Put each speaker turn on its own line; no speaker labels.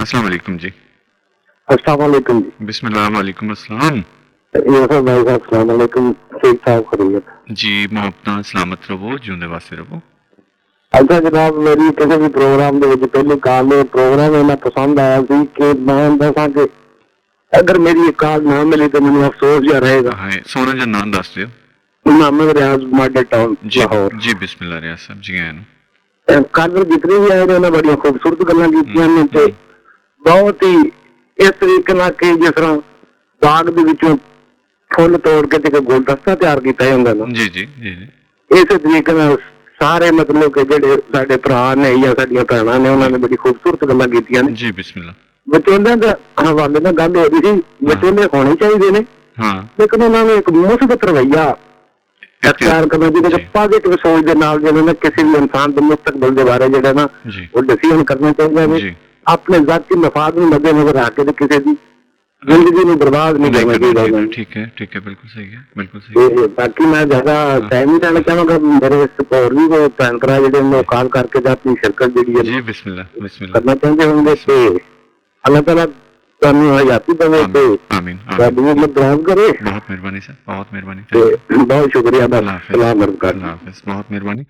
अस्सलाम वालेकुम जी।
अस्सलाम वालेकुम जी।
बिस्मिल्लाह वालेकुम अस्सलाम।
यूसुफ भाई साहब अस्सलाम वालेकुम। ठीक ठाक खैरियत।
जी मैं अपना सलामत रहो, जिंदे वास्ते रहो।
अच्छा जनाब, मेरी किसी भी प्रोग्राम ਦੇ ਵਿੱਚ ਪਹਿਲੀ ਕਾਲ में प्रोग्राम इन्ना पसंद आया ਸੀ कि मैं दसा कि अगर मेरी ये काल ना मिली तो मैंने अफसोस या रहेगा।
हाय सोना जा नाम दस दियो।
मोहम्मद रियाज मॉडल टाउन
जी
लाहौर।
जी बिस्मिल्लाह रियाज साहब जी आए नु।
कल जितने भी आए उन्होंने बड़ी खूबसूरत गल्लां कीतियां ने ते बहुत ही इस तरीके नाल कि जिस तरह बाग ਦੇ ਵਿੱਚੋਂ फुल तोड़ के ते गुलदस्ता तैयार किया जाता ना।
जी जी जी जी।
इस तरीके नाल सारे मतलब कि जेडे साडे भरा ने या साडियां भैणां ने उन्होंने बड़ी खूबसूरत गल्लां कीतियां ने।
जी बिस्मिल्लाह।
विचोलियां दे हवाले नाल गल हो रही थी, विचोले होने चाहिए ने,
हाँ
लेकिन उन्होंने एक मुस्बत रवैया अख्तियार करना चाहिए, पॉजिटिव सोच के नाल जो ना किसी भी इंसान के मुस्तकबिल के बारे जो ना
जी
वो डिसीजन करना चाहिए।
जी
अपने जाती मफाद में मद्देनजर रख के किसी की जिंदगी में बर्बाद नहीं करना चाहिए।
ठीक है बिल्कुल सही है, बिल्कुल सही है।
बाकी मैं ज्यादा टाइम नहीं देना चाहूंगा, मेरे और भी वो भैन भरा जो कॉल करके अपनी शिरकत जी
जी बिस्मिल्लाह बिस्मिल्लाह
करना चाहते होंगे तो अल्लाह ताला तुहानू हयाती देवे ते
आमीन
तुहाडी उम्र दराज करे।
बहुत मेहरबानी सर, बहुत मेहरबानी।
बहुत शुक्रिया। बस सलाम
अल्लाह हाफिज़, बहुत मेहरबानी।